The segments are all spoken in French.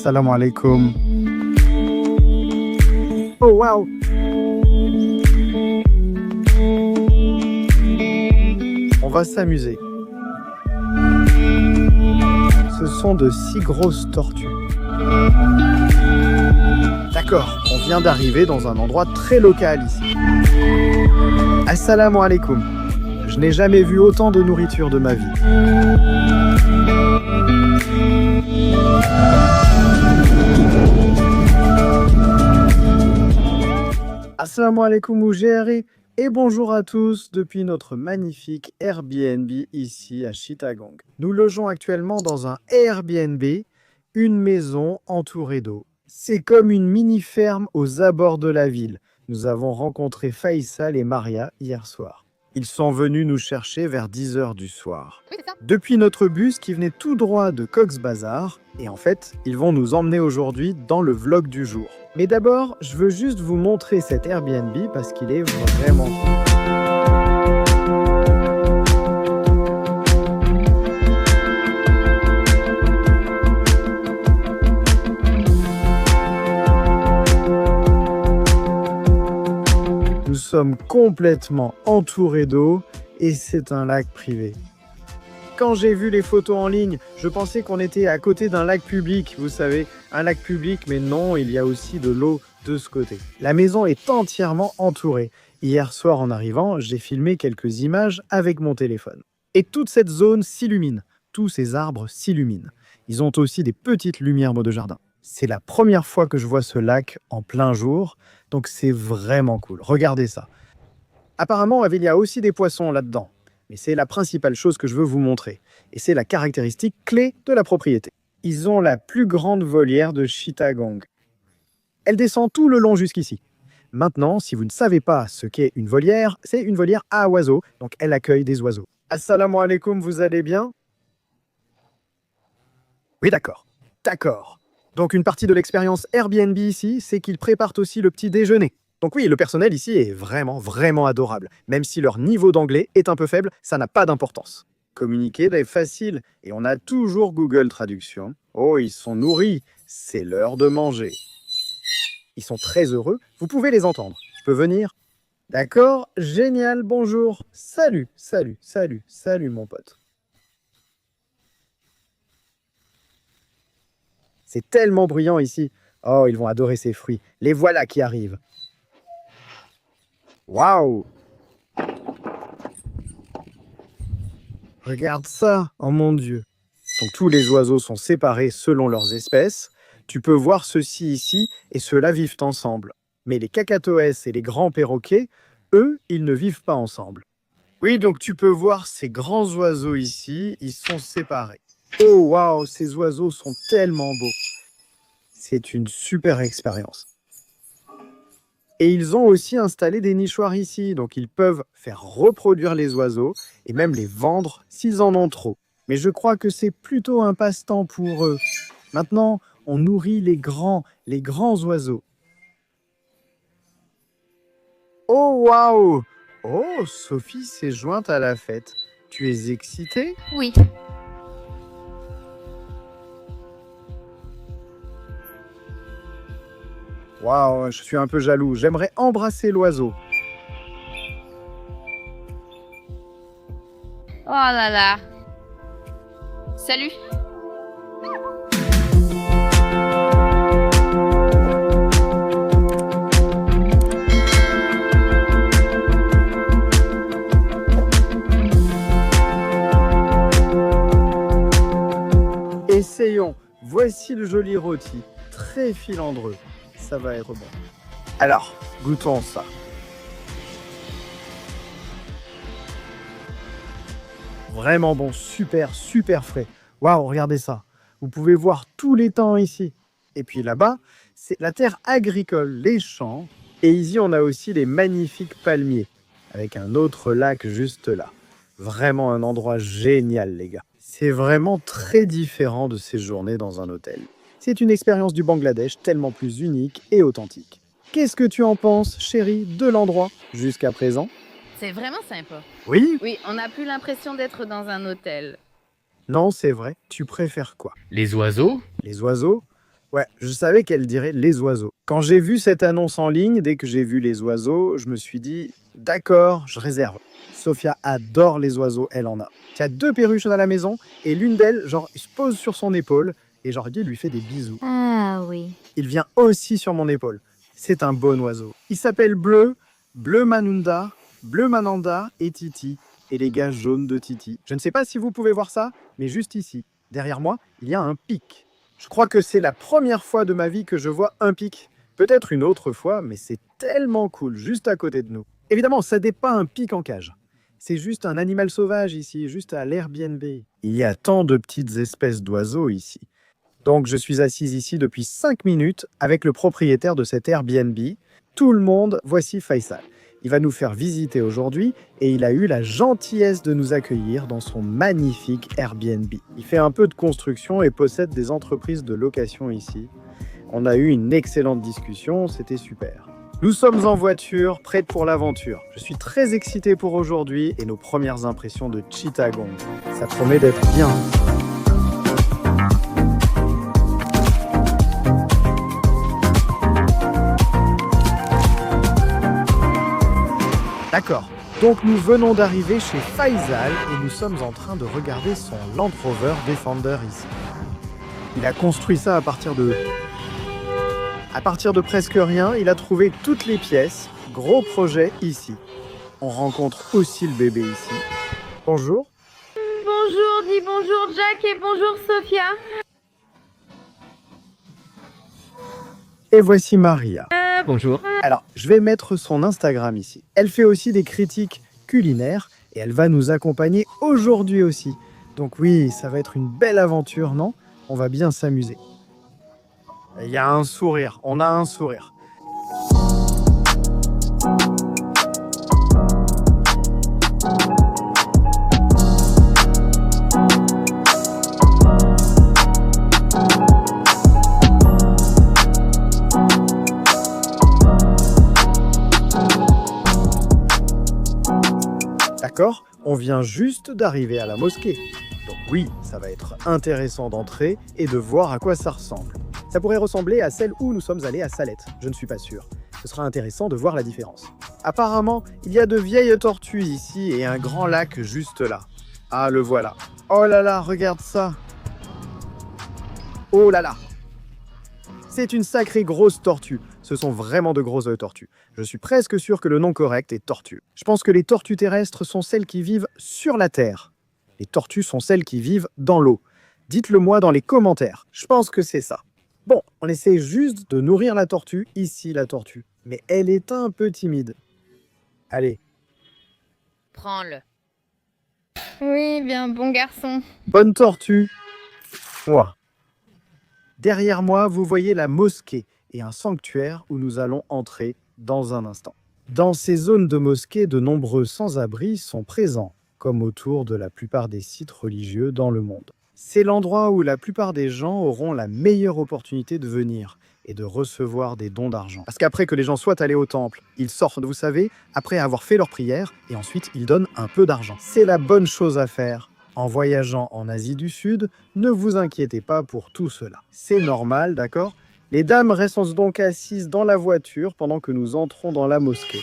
Assalamu alaikum. Oh wow. On va s'amuser. Ce sont de si grosses tortues. D'accord, on vient d'arriver dans un endroit très local ici. Assalamu alaikum. Je n'ai jamais vu autant de nourriture de ma vie. Assalamu alaikum Ougéry et bonjour à tous depuis notre magnifique Airbnb ici à Chittagong. Nous logeons actuellement dans un Airbnb, une maison entourée d'eau. C'est comme une mini-ferme aux abords de la ville. Nous avons rencontré Faisal et Maria hier soir. Ils sont venus nous chercher vers 10h du soir. Oui, c'est ça. Depuis notre bus qui venait tout droit de Cox's Bazar. Et en fait, ils vont nous emmener aujourd'hui dans le vlog du jour. Mais d'abord, je veux juste vous montrer cet Airbnb parce qu'il est vraiment cool. Nous sommes complètement entourés d'eau et c'est un lac privé. Quand j'ai vu les photos en ligne, je pensais qu'on était à côté d'un lac public, vous savez, un lac public, mais non, il y a aussi de l'eau de ce côté. La maison est entièrement entourée. Hier soir en arrivant, j'ai filmé quelques images avec mon téléphone. Et toute cette zone s'illumine, tous ces arbres s'illuminent. Ils ont aussi des petites lumières de jardin. C'est la première fois que je vois ce lac en plein jour, donc c'est vraiment cool. Regardez ça. Apparemment, il y a aussi des poissons là-dedans. Mais c'est la principale chose que je veux vous montrer. Et c'est la caractéristique clé de la propriété. Ils ont la plus grande volière de Chittagong. Elle descend tout le long jusqu'ici. Maintenant, si vous ne savez pas ce qu'est une volière, c'est une volière à oiseaux, donc elle accueille des oiseaux. Assalamu alaikum, vous allez bien? Oui, d'accord. D'accord. Donc une partie de l'expérience Airbnb ici, c'est qu'ils préparent aussi le petit déjeuner. Donc oui, le personnel ici est vraiment adorable. Même si leur niveau d'anglais est un peu faible, ça n'a pas d'importance. Communiquer est facile et on a toujours Google Traduction. Oh, ils sont nourris, c'est l'heure de manger. Ils sont très heureux, vous pouvez les entendre. Je peux venir? D'accord, génial, bonjour. Salut mon pote. C'est tellement bruyant ici. Oh, ils vont adorer ces fruits. Les voilà qui arrivent. Waouh! Regarde ça, oh mon Dieu. Donc tous les oiseaux sont séparés selon leurs espèces. Tu peux voir ceux-ci ici et ceux-là vivent ensemble. Mais les cacatoès et les grands perroquets, eux, ils ne vivent pas ensemble. Oui, donc tu peux voir ces grands oiseaux ici, ils sont séparés. Oh waouh, ces oiseaux sont tellement beaux. C'est une super expérience. Et ils ont aussi installé des nichoirs ici, donc ils peuvent faire reproduire les oiseaux et même les vendre s'ils en ont trop. Mais je crois que c'est plutôt un passe-temps pour eux. Maintenant, on nourrit les grands oiseaux. Oh waouh! Oh, Sophie s'est jointe à la fête. Tu es excitée? Oui. Waouh, je suis un peu jaloux. J'aimerais embrasser l'oiseau. Oh là là. Salut. Essayons. Voici le joli rôti, très filandreux. Ça va être bon. Alors, goûtons ça. Vraiment bon, super frais. Waouh, regardez ça. Vous pouvez voir tous les temps ici. Et puis là-bas, c'est la terre agricole, les champs. Et ici, on a aussi les magnifiques palmiers, avec un autre lac juste là. Vraiment un endroit génial, les gars. C'est vraiment très différent de ces journées dans un hôtel. C'est une expérience du Bangladesh tellement plus unique et authentique. Qu'est-ce que tu en penses, chérie, de l'endroit jusqu'à présent? C'est vraiment sympa. Oui? Oui, on n'a plus l'impression d'être dans un hôtel. Non, c'est vrai. Tu préfères quoi? Les oiseaux? Les oiseaux? Ouais, je savais qu'elle dirait les oiseaux. Quand j'ai vu cette annonce en ligne, dès que j'ai vu les oiseaux, je me suis dit, d'accord, je réserve. Sophia adore les oiseaux, elle en a. Il y a 2 perruches à la maison et l'une d'elles, genre, se pose sur son épaule et genre, il lui fait des bisous. Ah oui. Il vient aussi sur mon épaule. C'est un bon oiseau. Il s'appelle Bleu, Bleu Manunda, Bleu Mananda et Titi. Et les gars jaunes de Titi. Je ne sais pas si vous pouvez voir ça, mais juste ici, derrière moi, il y a un pic. Je crois que c'est la première fois de ma vie que je vois un pic. Peut-être une autre fois, mais c'est tellement cool, juste à côté de nous. Évidemment, ça n'est pas un pic en cage. C'est juste un animal sauvage ici, juste à l'Airbnb. Il y a tant de petites espèces d'oiseaux ici. Donc je suis assise ici depuis 5 minutes avec le propriétaire de cet Airbnb. Tout le monde, voici Faisal. Il va nous faire visiter aujourd'hui et il a eu la gentillesse de nous accueillir dans son magnifique Airbnb. Il fait un peu de construction et possède des entreprises de location ici. On a eu une excellente discussion, c'était super. Nous sommes en voiture, prêtes pour l'aventure. Je suis très excité pour aujourd'hui et nos premières impressions de Chittagong. Ça promet d'être bien. D'accord. Donc nous venons d'arriver chez Faisal et nous sommes en train de regarder son Land Rover Defender ici. Il a construit ça à partir de presque rien, il a trouvé toutes les pièces. Gros projet ici. On rencontre aussi le bébé ici. Bonjour. Bonjour, dis bonjour Jack et bonjour Sophia. Et voici Maria. Bonjour. Alors, je vais mettre son Instagram ici. Elle fait aussi des critiques culinaires et elle va nous accompagner aujourd'hui aussi. Donc oui, ça va être une belle aventure, non? On va bien s'amuser. Il y a un sourire, on a un sourire. D'accord? On vient juste d'arriver à la mosquée. Donc oui, ça va être intéressant d'entrer et de voir à quoi ça ressemble. Ça pourrait ressembler à celle où nous sommes allés à Salette, je ne suis pas sûr. Ce sera intéressant de voir la différence. Apparemment, il y a de vieilles tortues ici et un grand lac juste là. Ah, le voilà. Oh là là, regarde ça. Oh là là. C'est une sacrée grosse tortue. Ce sont vraiment de grosses tortues. Je suis presque sûr que le nom correct est tortue. Je pense que les tortues terrestres sont celles qui vivent sur la terre. Les tortues sont celles qui vivent dans l'eau. Dites-le moi dans les commentaires. Je pense que c'est ça. Bon, on essaie juste de nourrir la tortue. Ici, la tortue. Mais elle est un peu timide. Allez, Prends-le. Oui, bien, bon garçon. bonne tortue. Ouah. Derrière moi, vous voyez la mosquée et un sanctuaire où nous allons entrer dans un instant. Dans ces zones de mosquée, de nombreux sans-abri sont présents, comme autour de la plupart des sites religieux dans le monde. C'est l'endroit où la plupart des gens auront la meilleure opportunité de venir et de recevoir des dons d'argent. Parce qu'après que les gens soient allés au temple, ils sortent, vous savez, après avoir fait leur prière, et ensuite ils donnent un peu d'argent. C'est la bonne chose à faire. En voyageant en Asie du Sud, ne vous inquiétez pas pour tout cela. C'est normal, d'accord? Les dames restent donc assises dans la voiture pendant que nous entrons dans la mosquée.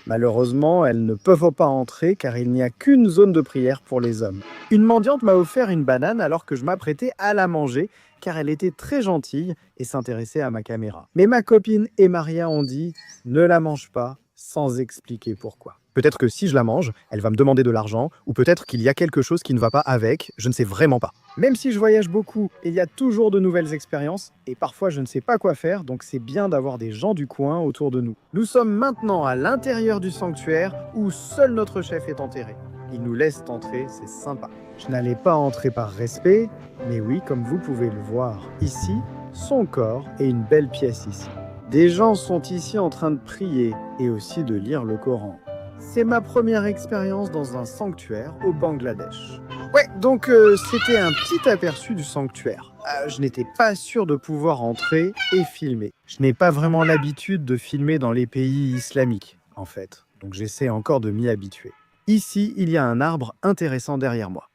Malheureusement, elles ne peuvent pas entrer car il n'y a qu'une zone de prière pour les hommes. Une mendiante m'a offert une banane alors que je m'apprêtais à la manger car elle était très gentille et s'intéressait à ma caméra. Mais ma copine et Maria ont dit « ne la mange pas » sans expliquer pourquoi. Peut-être que si je la mange, elle va me demander de l'argent, ou peut-être qu'il y a quelque chose qui ne va pas avec, je ne sais vraiment pas. Même si je voyage beaucoup, il y a toujours de nouvelles expériences, et parfois je ne sais pas quoi faire, donc c'est bien d'avoir des gens du coin autour de nous. Nous sommes maintenant à l'intérieur du sanctuaire, où seul notre chef est enterré. Il nous laisse entrer, c'est sympa. Je n'allais pas entrer par respect, mais oui, comme vous pouvez le voir ici, son corps est une belle pièce ici. Des gens sont ici en train de prier, et aussi de lire le Coran. C'est ma première expérience dans un sanctuaire au Bangladesh. Ouais, donc c'était un petit aperçu du sanctuaire. Je n'étais pas sûr de pouvoir entrer et filmer. Je n'ai pas vraiment l'habitude de filmer dans les pays islamiques, en fait. Donc j'essaie encore de m'y habituer. Ici, il y a un arbre intéressant derrière moi,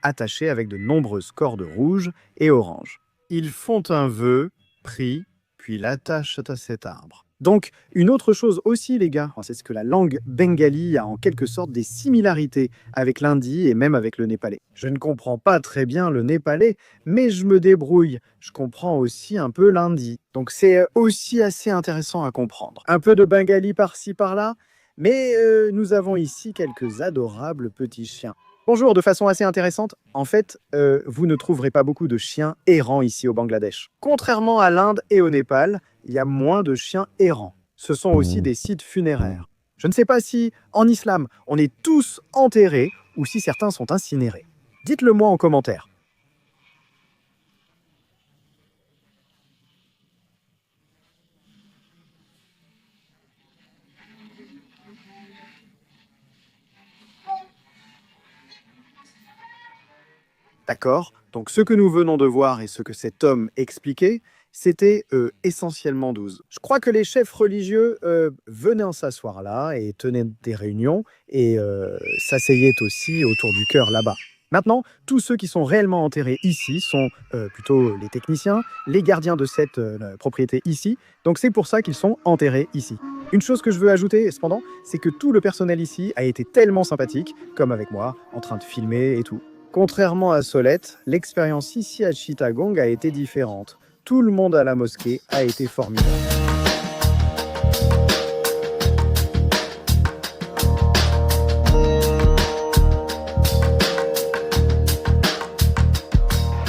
attaché avec de nombreuses cordes rouges et oranges. Ils font un vœu, prient, puis l'attachent à cet arbre. Donc, une autre chose aussi, les gars, c'est ce que la langue bengali a en quelque sorte des similarités avec l'hindi et même avec le népalais. Je ne comprends pas très bien le népalais, mais je me débrouille. Je comprends aussi un peu l'hindi. Donc, c'est aussi assez intéressant à comprendre. Un peu de bengali par-ci, par-là, mais nous avons ici quelques adorables petits chiens. Bonjour, de façon assez intéressante, en fait, vous ne trouverez pas beaucoup de chiens errants ici au Bangladesh. Contrairement à l'Inde et au Népal, il y a moins de chiens errants. Ce sont aussi des sites funéraires. Je ne sais pas si, en islam, on est tous enterrés ou si certains sont incinérés. Dites-le moi en commentaire. D'accord? Donc ce que nous venons de voir et ce que cet homme expliquait, c'était essentiellement 12. Je crois que les chefs religieux venaient s'asseoir là et tenaient des réunions et s'asseyaient aussi autour du cœur là-bas. Maintenant, tous ceux qui sont réellement enterrés ici sont plutôt les techniciens, les gardiens de cette propriété ici. Donc c'est pour ça qu'ils sont enterrés ici. Une chose que je veux ajouter, cependant, c'est que tout le personnel ici a été tellement sympathique, comme avec moi, en train de filmer et tout. Contrairement à Solette, l'expérience ici à Chittagong a été différente. Tout le monde à la mosquée a été formidable.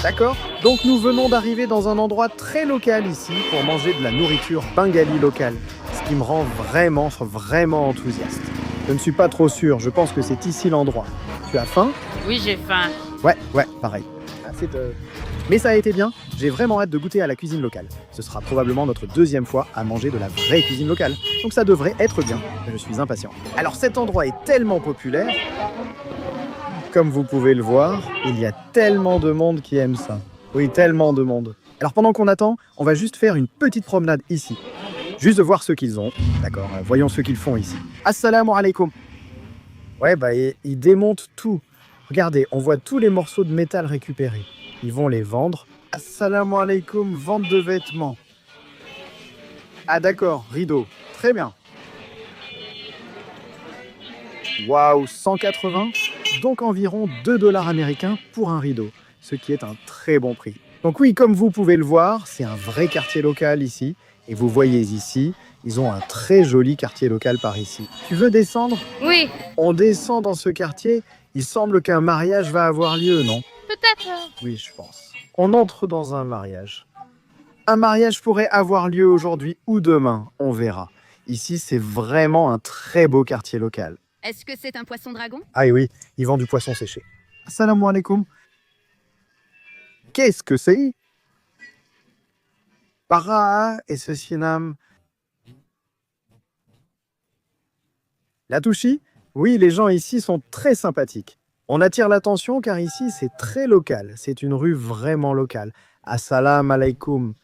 D'accord? Donc nous venons d'arriver dans un endroit très local ici pour manger de la nourriture bengali locale, ce qui me rend vraiment enthousiaste. Je ne suis pas trop sûr, je pense que c'est ici l'endroit. Tu as faim? Oui, j'ai faim. Ouais, pareil. Mais ça a été bien, j'ai vraiment hâte de goûter à la cuisine locale. Ce sera probablement notre deuxième fois à manger de la vraie cuisine locale, donc ça devrait être bien, je suis impatient. Alors cet endroit est tellement populaire, comme vous pouvez le voir, il y a tellement de monde qui aime ça. Oui, tellement de monde. Alors pendant qu'on attend, on va juste faire une petite promenade ici. Juste de voir ce qu'ils ont. D'accord, voyons ce qu'ils font ici. Assalamu alaikum. Ouais, ils démontent tout. Regardez, on voit tous les morceaux de métal récupérés. Ils vont les vendre. Assalamu alaikum, vente de vêtements. Ah d'accord, rideau. Très bien. Waouh, 180, donc environ 2 $ américains pour un rideau, ce qui est un très bon prix. Donc oui, comme vous pouvez le voir, c'est un vrai quartier local ici. Et vous voyez ici, ils ont un très joli quartier local par ici. Tu veux descendre? Oui, On descend dans ce quartier. Il semble qu'un mariage va avoir lieu, non? peut-être. Oui, je pense. On entre dans un mariage. Un mariage pourrait avoir lieu aujourd'hui ou demain, on verra. Ici, c'est vraiment un très beau quartier local. Est-ce que c'est un poisson dragon? Ah oui, ils vendent du poisson séché. Assalamu alaikum. Qu'est-ce que c'est? Para et Sesinam. La touchi? Oui, les gens ici sont très sympathiques. On attire l'attention car ici, c'est très local. C'est une rue vraiment locale. Assalamu alaikum.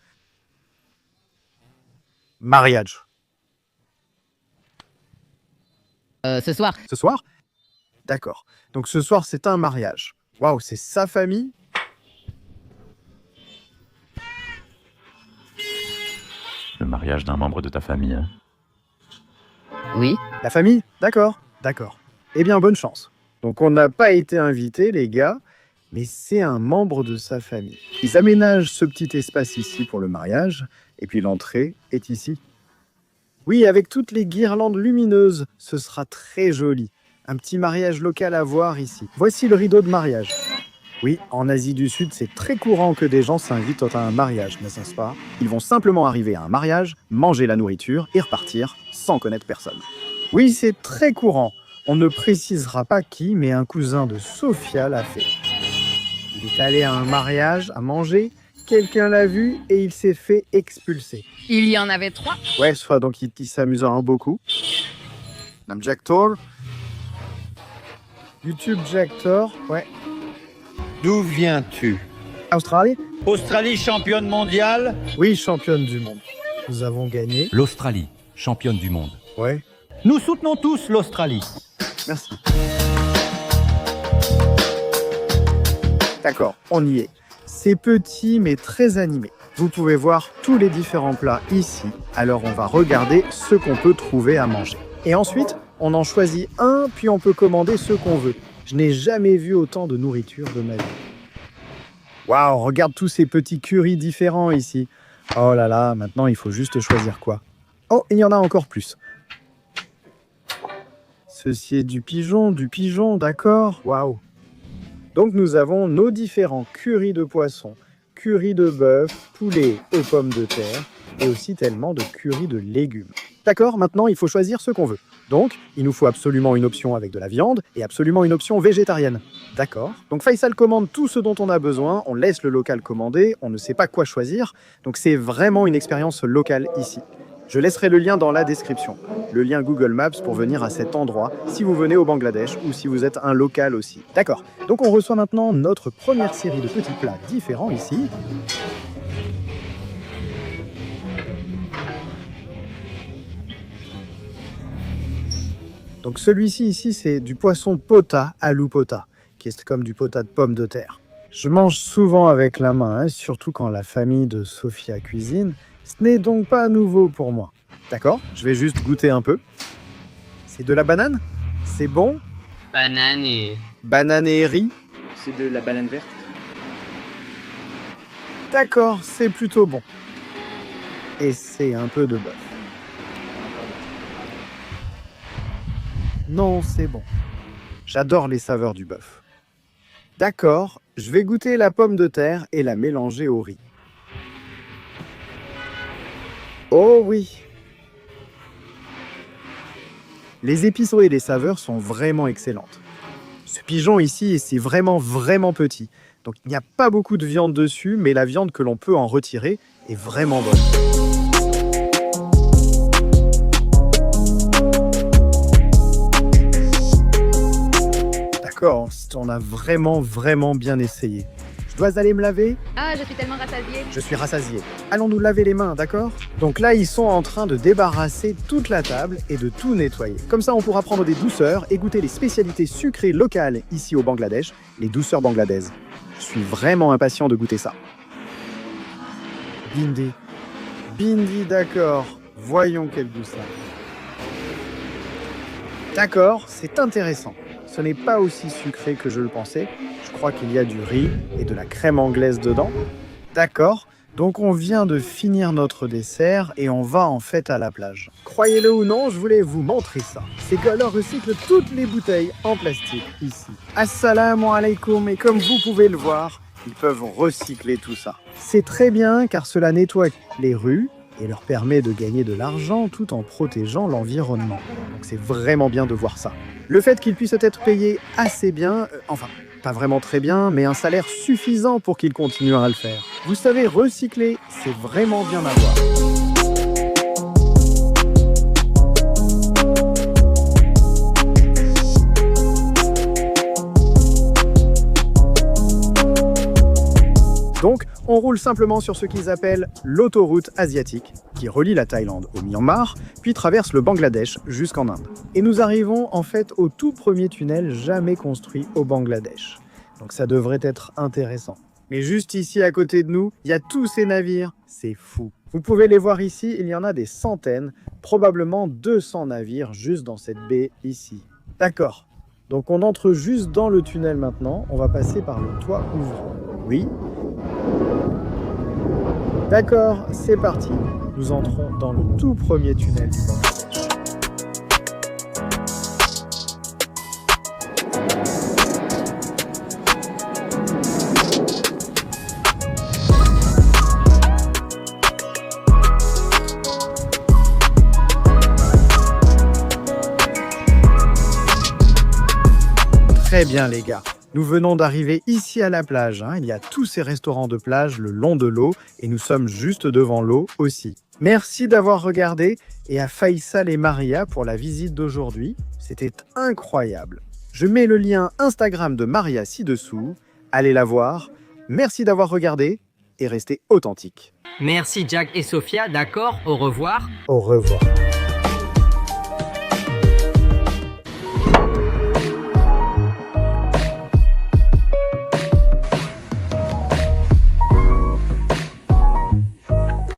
Mariage. Ce soir. Ce soir? D'accord. Donc ce soir, c'est un mariage. Waouh, c'est sa famille? Le mariage d'un membre de ta famille. Hein. Oui. La famille? D'accord, d'accord. Eh bien, bonne chance. Donc on n'a pas été invités, les gars, mais c'est un membre de sa famille. Ils aménagent ce petit espace ici pour le mariage, et puis l'entrée est ici. Oui, avec toutes les guirlandes lumineuses, ce sera très joli. Un petit mariage local à voir ici. Voici le rideau de mariage. Oui, en Asie du Sud, c'est très courant que des gens s'invitent à un mariage, n'est-ce pas? Ils vont simplement arriver à un mariage, manger la nourriture et repartir sans connaître personne. Oui, c'est très courant. On ne précisera pas qui, mais un cousin de Sophia l'a fait. Il est allé à un mariage, à manger, quelqu'un l'a vu et il s'est fait expulser. Il y en avait 3. Ouais, soit donc il s'amusera beaucoup. Nam Jacktor. YouTube Jacktor, ouais. D'où viens-tu? Australie? Australie championne mondiale? Oui, championne du monde. Nous avons gagné. L'Australie, championne du monde. Ouais, Nous soutenons tous l'Australie. merci. D'accord, on y est. C'est petit mais très animé. Vous pouvez voir tous les différents plats ici. Alors on va regarder ce qu'on peut trouver à manger. Et ensuite, on en choisit un, puis on peut commander ce qu'on veut. Je n'ai jamais vu autant de nourriture de ma vie. Waouh, regarde tous ces petits currys différents ici. Oh là là, maintenant il faut juste choisir quoi. Oh, il y en a encore plus. Ceci est du pigeon, d'accord. Waouh. Donc nous avons nos différents currys de poisson, curry de bœuf, poulet aux pommes de terre et aussi tellement de curry de légumes. D'accord, maintenant il faut choisir ce qu'on veut. Donc, il nous faut absolument une option avec de la viande et absolument une option végétarienne. D'accord. Donc Faisal commande tout ce dont on a besoin, on laisse le local commander, on ne sait pas quoi choisir. Donc c'est vraiment une expérience locale ici. Je laisserai le lien dans la description, le lien Google Maps pour venir à cet endroit si vous venez au Bangladesh ou si vous êtes un local aussi. D'accord. Donc on reçoit maintenant notre première série de petits plats différents ici. Donc celui-ci ici, c'est du poisson pota aloo pota, qui est comme du pota de pommes de terre. Je mange souvent avec la main, surtout quand la famille de Sophia cuisine. Ce n'est donc pas nouveau pour moi. D'accord, je vais juste goûter un peu. C'est de la banane? C'est bon? Banane et riz? C'est de la banane verte. D'accord, c'est plutôt bon. Et c'est un peu de bœuf. Non, c'est bon. J'adore les saveurs du bœuf. D'accord, je vais goûter la pomme de terre et la mélanger au riz. Oh oui! Les épices et les saveurs sont vraiment excellentes. Ce pigeon ici, c'est vraiment petit. Donc il n'y a pas beaucoup de viande dessus, mais la viande que l'on peut en retirer est vraiment bonne. D'accord, on a vraiment bien essayé. Je dois aller me laver? Ah, je suis tellement rassasiée. Je suis rassasié. Allons nous laver les mains, d'accord? Donc là, ils sont en train de débarrasser toute la table et de tout nettoyer. Comme ça, on pourra prendre des douceurs et goûter les spécialités sucrées locales ici au Bangladesh, les douceurs bangladaises. Je suis vraiment impatient de goûter ça. Bindi. Bindi, d'accord. Voyons quel goût ça a. D'accord, c'est intéressant. Ce n'est pas aussi sucré que je le pensais. Je crois qu'il y a du riz et de la crème anglaise dedans. D'accord, donc on vient de finir notre dessert et on va en fait à la plage. Croyez-le ou non, je voulais vous montrer ça. C'est que leur recycle toutes les bouteilles en plastique ici. Assalamu alaikum, et comme vous pouvez le voir, ils peuvent recycler tout ça. C'est très bien car cela nettoie les rues et leur permet de gagner de l'argent tout en protégeant l'environnement. Donc c'est vraiment bien de voir ça. Le fait qu'ils puissent être payés assez bien, enfin, pas vraiment très bien, mais un salaire suffisant pour qu'ils continuent à le faire. Vous savez, recycler, c'est vraiment bien à voir. Donc, on roule simplement sur ce qu'ils appellent l'autoroute asiatique, qui relie la Thaïlande au Myanmar, puis traverse le Bangladesh jusqu'en Inde. Et nous arrivons en fait au tout premier tunnel jamais construit au Bangladesh. Donc ça devrait être intéressant. Mais juste ici à côté de nous, il y a tous ces navires, c'est fou. Vous pouvez les voir ici, il y en a des centaines, probablement 200 navires juste dans cette baie ici. D'accord, donc on entre juste dans le tunnel maintenant, on va passer par le toit ouvrant. Oui. D'accord, c'est parti. Nous entrons dans le tout premier tunnel du Bangladesh. Très bien les gars. Nous venons d'arriver ici à la plage. Il y a tous ces restaurants de plage le long de l'eau et nous sommes juste devant l'eau aussi. Merci d'avoir regardé et à Faisal et Maria pour la visite d'aujourd'hui. C'était incroyable. Je mets le lien Instagram de Maria ci-dessous. Allez la voir. Merci d'avoir regardé et restez authentiques. Merci Jack et Sophia, d'accord, au revoir. Au revoir.